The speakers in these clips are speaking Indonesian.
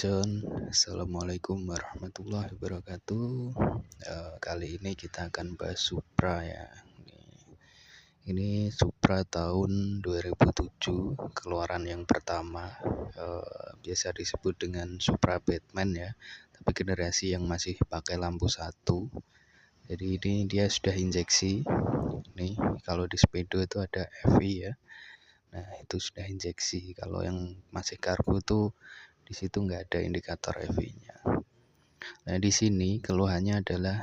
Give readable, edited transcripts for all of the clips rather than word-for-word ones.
John, assalamualaikum warahmatullahi wabarakatuh. Kali ini kita akan bahas Supra ya. Ini Supra tahun 2007, keluaran yang pertama. Biasa disebut dengan Supra Batman ya, tapi generasi yang masih pakai lampu satu. Jadi ini dia sudah injeksi. Nih kalau di Speedo itu ada FI ya. Nah itu sudah injeksi. Kalau yang masih karbu tuh di situ nggak ada indikator FI-nya. Nah di sini keluhannya adalah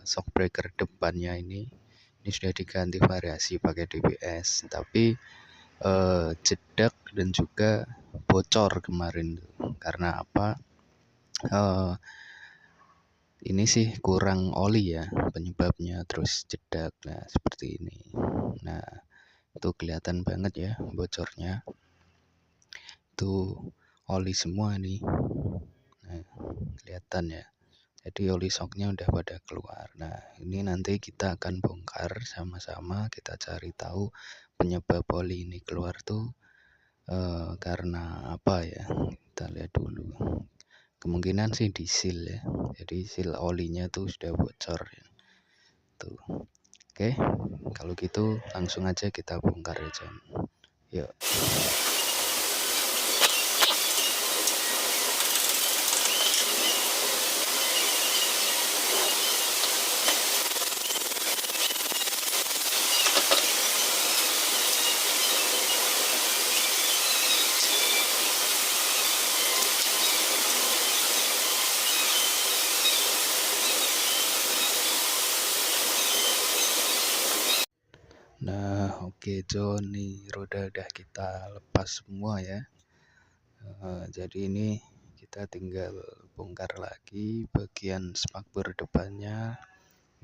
shock breaker depannya ini sudah diganti variasi pakai DBS, tapi jedak dan juga bocor kemarin. Karena apa? Ini sih kurang oli ya penyebabnya, terus jedak. Nah seperti ini. Nah itu kelihatan banget ya bocornya. Itu oli semua nih. Nah, kelihatan ya. Jadi oli shocknya udah pada keluar. Nah, ini nanti kita akan bongkar sama-sama, kita cari tahu penyebab oli ini keluar tuh karena apa ya. Kita lihat dulu. Kemungkinan sih di seal ya. Jadi seal olinya tuh sudah bocor ya. Tuh. Oke, kalau gitu langsung aja kita bongkar ya, John. Yuk. Nah, oke John, nih roda udah kita lepas semua ya. Jadi ini kita tinggal bongkar lagi bagian spakbor depannya.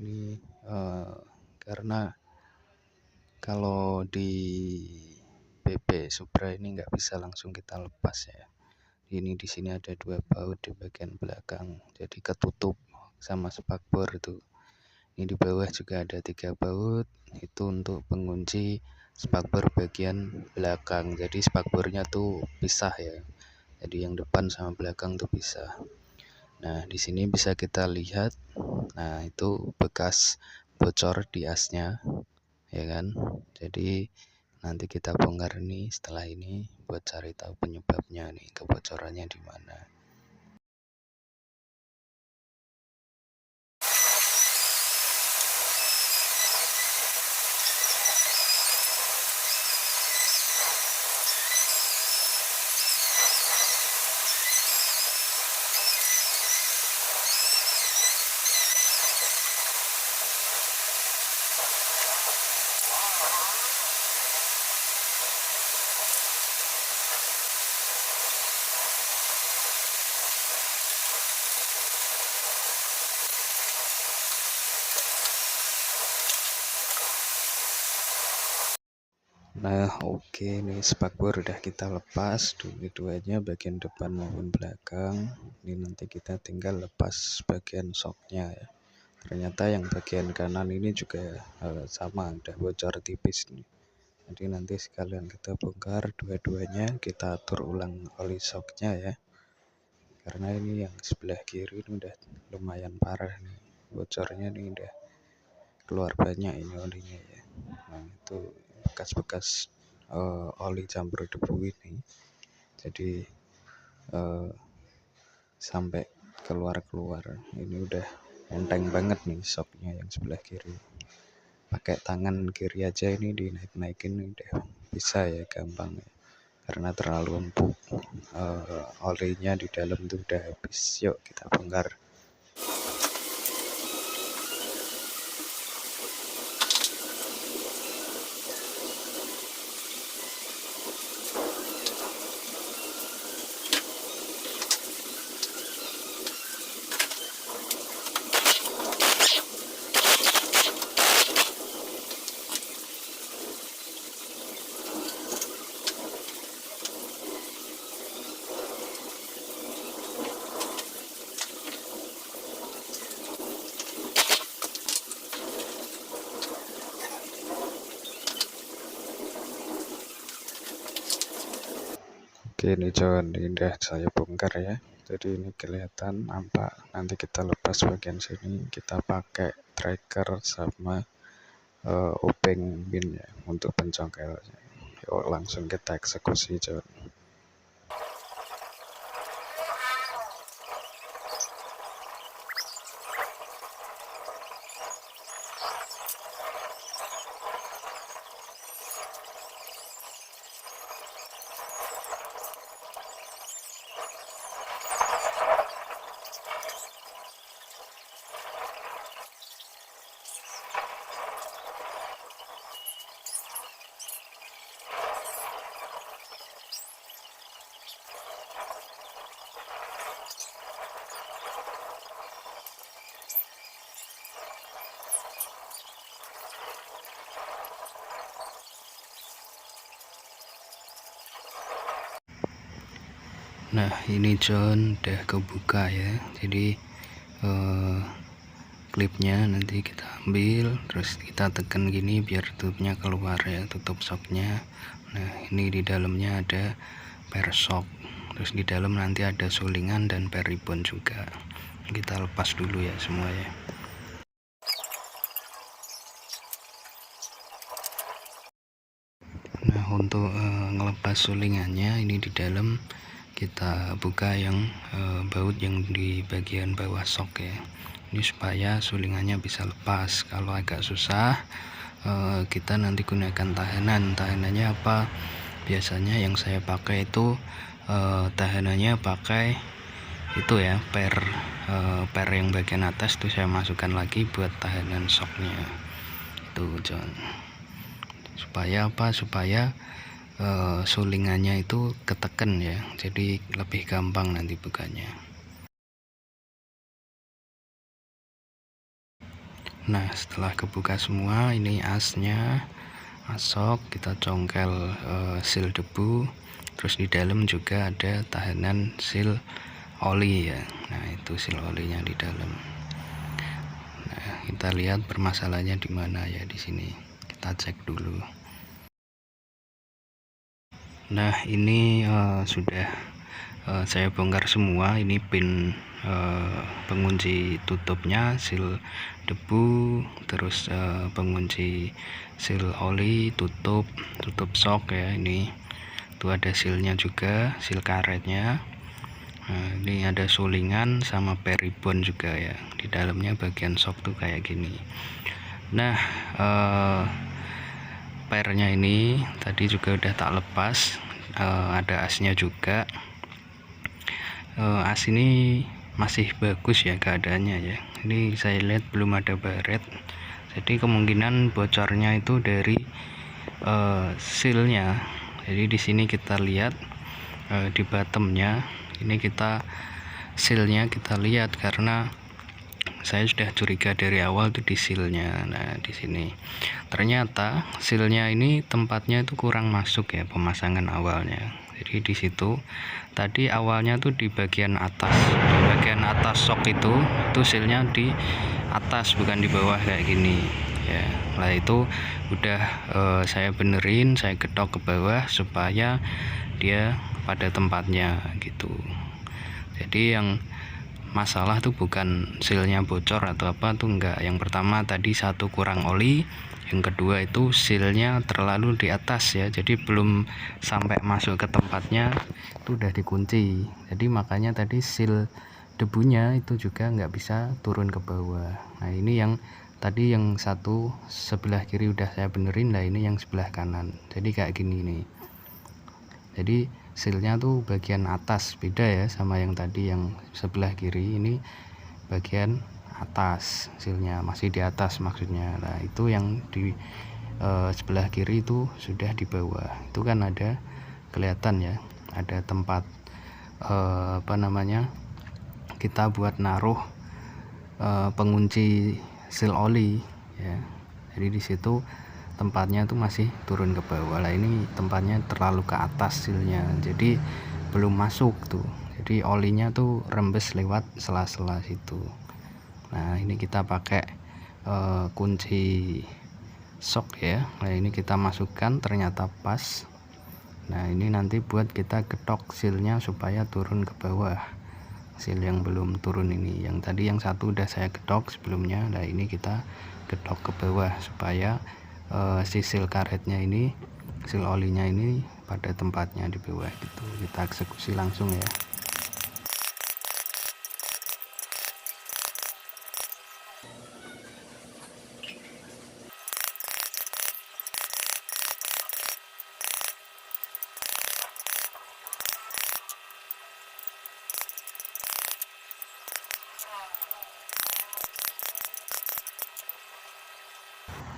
Ini karena kalau di PP Supra ini nggak bisa langsung kita lepas ya. Ini di sini ada 2 baut di bagian belakang, jadi ketutup sama spakbor itu. Ini di bawah juga ada 3 baut, itu untuk pengunci spakbor bagian belakang. Jadi spakbornya tuh pisah ya. Jadi yang depan sama belakang tuh pisah. Nah, di sini bisa kita lihat. Nah, itu bekas bocor di asnya, ya kan? Jadi nanti kita bongkar ini setelah ini buat cari tahu penyebabnya nih, kebocorannya di mana. Nah, oke nih spakbor udah kita lepas dua-duanya, bagian depan maupun belakang. Ini nanti kita tinggal lepas bagian shocknya ya. Ternyata yang bagian kanan ini juga sama, udah bocor tipis nih. Jadi nanti sekalian kita bongkar dua-duanya, kita atur ulang oli shocknya ya. Karena ini yang sebelah kiri ini udah lumayan parah nih, bocornya nih udah keluar banyak ini olinya ya. Nah itu bekas-bekas oli campur debu ini, jadi sampai keluar ini udah enteng banget nih shocknya yang sebelah kiri. Pakai tangan kiri aja ini dinaik-naikin udah bisa ya, gampang ya, karena terlalu empuk. Olinya di dalam tuh udah habis. Yuk kita bongkar. Oke nih John, ini udah saya bongkar. bongkar ya. Jadi ini kelihatan nampak, nanti kita lepas bagian sini, kita pakai tracker sama obeng bin ya untuk pencongkelnya. Yuk langsung kita eksekusi John. Nah ini John udah kebuka ya, jadi klipnya nanti kita ambil, terus kita tekan gini biar tutupnya keluar ya, tutup shocknya. Nah ini di dalamnya ada per shock, terus di dalam nanti ada sulingan dan per ribbon juga. Kita lepas dulu ya semua ya. Nah untuk ngelepas sulingannya ini di dalam kita buka yang baut yang di bagian bawah shock ya, ini supaya sulingannya bisa lepas. Kalau agak susah kita nanti gunakan tahanannya apa, biasanya yang saya pakai itu tahanannya pakai itu ya, per yang bagian atas tuh saya masukkan lagi buat tahanan shocknya itu John, supaya apa, supaya sulingannya itu keteken ya, jadi lebih gampang nanti bukanya. Nah setelah kebuka semua, ini asnya, asok, kita congkel seal debu, terus di dalam juga ada tahanan seal oli ya. Nah itu seal olinya di dalam. Nah kita lihat permasalahannya di mana ya, di sini kita cek dulu. Nah ini sudah saya bongkar semua, ini pin pengunci tutupnya, seal debu, terus pengunci seal oli, tutup shock ya, ini tuh ada sealnya juga, seal karetnya. Nah, ini ada sulingan sama per ribbon juga ya, di dalamnya bagian shock tuh kayak gini. Nah pernya ini tadi juga udah tak lepas, ada asnya juga. As ini masih bagus ya keadaannya ya, ini saya lihat belum ada baret, jadi kemungkinan bocornya itu dari sealnya. Jadi di sini kita lihat di bottomnya ini, kita sealnya kita lihat karena saya sudah curiga dari awal tuh di sealnya. Nah di sini ternyata sealnya ini tempatnya itu kurang masuk ya, pemasangan awalnya. Jadi di situ tadi awalnya tuh di bagian atas, shock itu sealnya di atas bukan di bawah kayak gini ya. Lah itu udah saya benerin, saya getok ke bawah supaya dia pada tempatnya gitu. Jadi yang masalah tuh bukan sealnya bocor atau apa tuh enggak. Yang pertama tadi satu kurang oli, yang kedua itu sealnya terlalu di atas ya, jadi belum sampai masuk ke tempatnya itu udah dikunci. Jadi makanya tadi seal debunya itu juga nggak bisa turun ke bawah. Nah ini yang tadi yang satu sebelah kiri udah saya benerin, lah ini yang sebelah kanan jadi kayak gini nih. Jadi sealnya tuh bagian atas, beda ya sama yang tadi yang sebelah kiri, ini bagian atas, sealnya masih di atas maksudnya. Nah itu yang di sebelah kiri itu sudah di bawah, itu kan ada kelihatan ya, ada tempat apa namanya, kita buat naruh pengunci seal oli ya. Jadi di situ tempatnya tuh masih turun ke bawah, lah ini tempatnya terlalu ke atas sealnya, jadi belum masuk tuh, jadi olinya tuh rembes lewat sela-sela situ. Nah ini kita pakai kunci shock ya. Nah ini kita masukkan, ternyata pas. Nah ini nanti buat kita getok sealnya supaya turun ke bawah, seal yang belum turun ini. Yang tadi yang satu udah saya getok sebelumnya, nah ini kita getok ke bawah supaya si seal karetnya ini, seal olinya ini pada tempatnya di bawah gitu. Kita eksekusi langsung ya.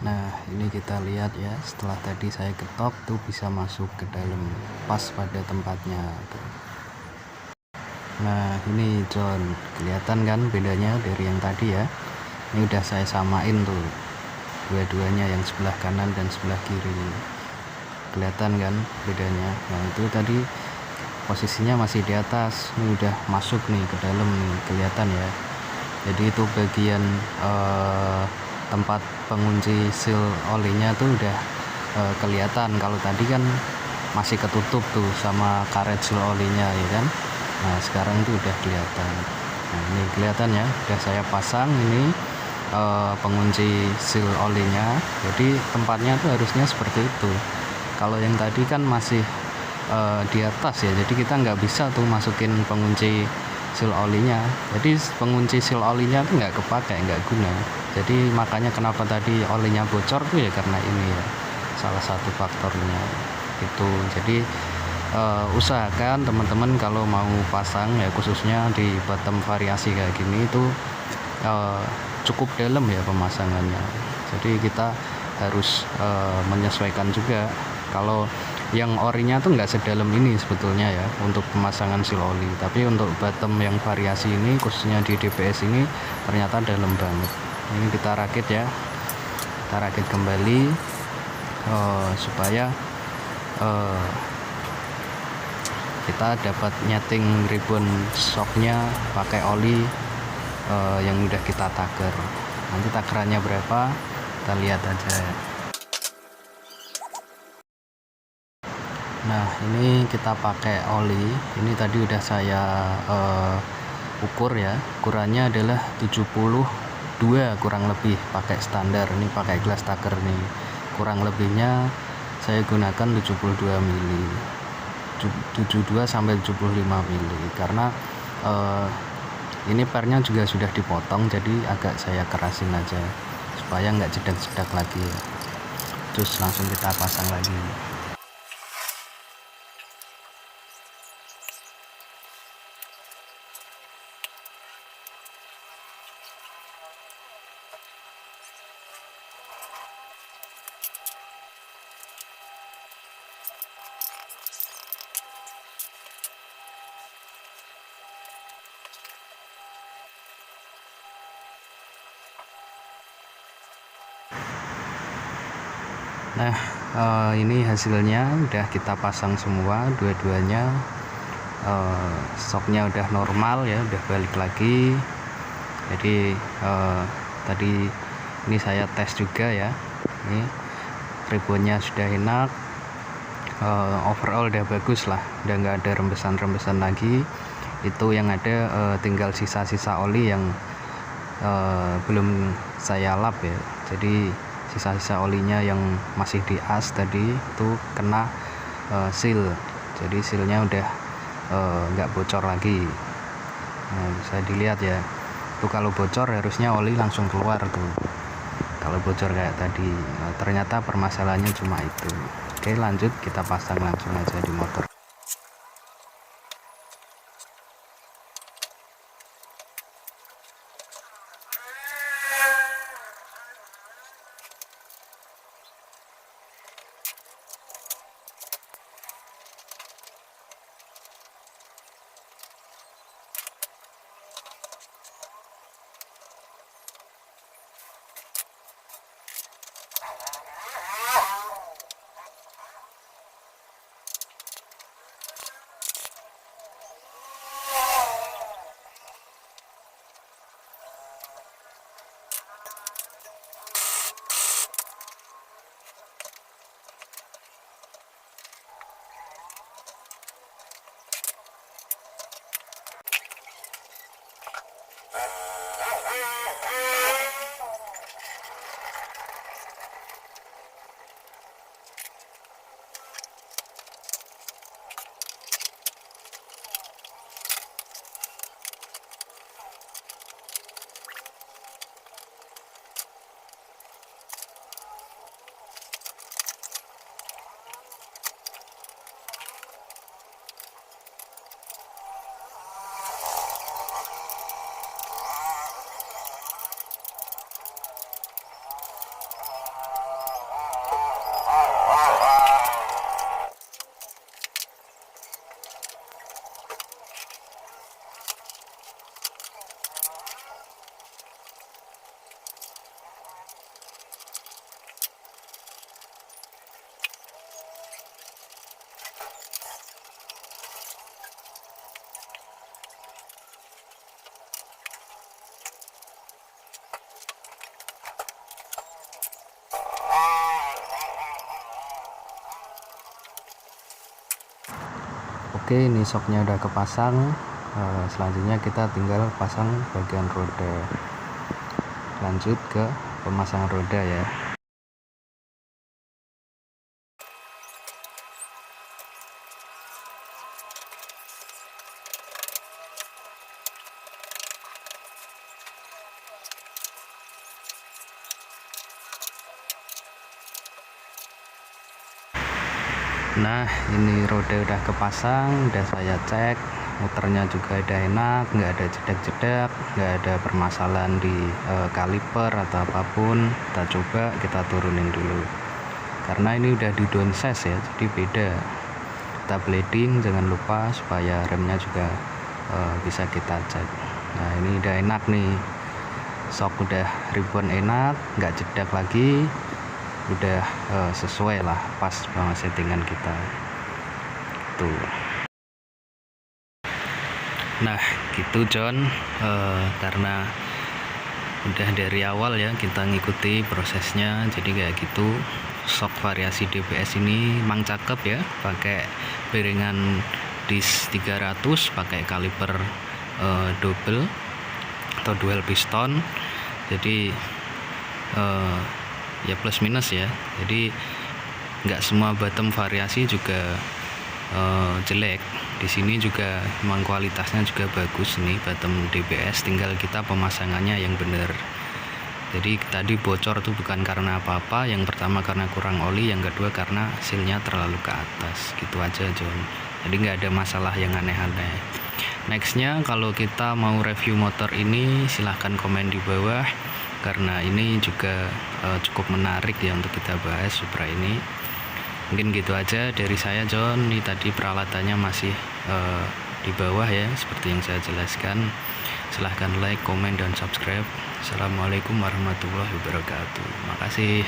Nah ini kita lihat ya, setelah tadi saya ketok tuh bisa masuk ke dalam pas pada tempatnya tuh. Nah ini John, kelihatan kan bedanya dari yang tadi ya. Ini udah saya samain tuh dua-duanya, yang sebelah kanan dan sebelah kiri. Kelihatan kan bedanya. Nah itu tadi posisinya masih di atas, ini udah masuk nih ke dalam nih, kelihatan ya. Jadi itu bagian tempat pengunci seal olinya tuh udah kelihatan. Kalau tadi kan masih ketutup tuh sama karet seal olinya ya kan. Nah sekarang tuh udah kelihatan. Nah ini kelihatan ya, udah saya pasang ini pengunci seal olinya. Jadi tempatnya tuh harusnya seperti itu. Kalau yang tadi kan masih di atas ya, jadi kita nggak bisa tuh masukin pengunci seal olinya. Jadi pengunci seal olinya tuh nggak kepakai, nggak guna. Jadi makanya kenapa tadi olinya bocor tuh ya karena ini ya, salah satu faktornya itu. Jadi usahakan teman-teman kalau mau pasang ya, khususnya di bottom variasi kayak gini itu cukup dalam ya pemasangannya. Jadi kita harus menyesuaikan juga. Kalau yang orinya tuh nggak sedalam ini sebetulnya ya untuk pemasangan seal oli, tapi untuk bottom yang variasi ini, khususnya di DPS ini, ternyata dalam banget. Ini kita rakit ya, kita rakit kembali supaya kita dapat nyeting ribbon shocknya pakai oli yang udah kita taker. Nanti takerannya berapa kita lihat aja. Nah ini kita pakai oli, ini tadi udah saya ukur ya, ukurannya adalah 72 kurang lebih, pakai standar. Ini pakai glass taker nih, kurang lebihnya saya gunakan 72 mili, 72 sampai 75 mili, karena ini pernya juga sudah dipotong, jadi agak saya kerasin aja supaya nggak jedak-jedak lagi. Terus langsung kita pasang lagi. Nah ini hasilnya udah kita pasang semua dua-duanya. Shocknya udah normal ya, udah balik lagi. Jadi tadi ini saya tes juga ya, ini ribbonnya sudah enak, overall udah bagus lah, udah nggak ada rembesan-rembesan lagi. Itu yang ada tinggal sisa-sisa oli yang belum saya lap ya. Jadi sisa-sisa olinya yang masih di as tadi itu kena seal, jadi sealnya udah nggak bocor lagi. Nah, bisa dilihat ya, itu kalau bocor harusnya oli langsung keluar tuh kalau bocor kayak tadi. Nah, ternyata permasalahannya cuma itu. Oke lanjut, kita pasang langsung aja di motor. Oke, ini shocknya udah kepasang. Selanjutnya kita tinggal pasang bagian roda. Lanjut ke pemasangan roda ya. Nah, ini roda udah kepasang, udah saya cek, muternya juga udah enak, nggak ada jedak-jedak, nggak ada permasalahan di kaliper atau apapun. Kita coba, kita turunin dulu, karena ini udah di downsize ya, jadi beda. Kita bleeding, jangan lupa supaya remnya juga bisa kita cek. Nah, ini udah enak nih, shock udah ribbon enak, nggak jedak lagi, udah sesuai lah, pas banget settingan kita tuh. Nah gitu John, karena udah dari awal ya kita ngikuti prosesnya, jadi kayak gitu. Shock variasi DBS ini emang cakep ya, pakai bearingan dis 300, pakai kaliper double atau dual piston, jadi ya plus minus ya, jadi nggak semua bottom variasi juga jelek. Di sini juga memang kualitasnya juga bagus nih bottom DBS, tinggal kita pemasangannya yang bener. Jadi tadi bocor tuh bukan karena apa-apa, yang pertama karena kurang oli, yang kedua karena sealnya terlalu ke atas, gitu aja John. Jadi nggak ada masalah yang aneh-aneh. Nextnya kalau kita mau review motor ini silahkan komen di bawah, karena ini juga cukup menarik ya untuk kita bahas Supra ini. Mungkin gitu aja dari saya John. Ini tadi peralatannya masih di bawah ya, seperti yang saya jelaskan. Silahkan like, komen, dan subscribe. Assalamualaikum warahmatullahi wabarakatuh. Makasih.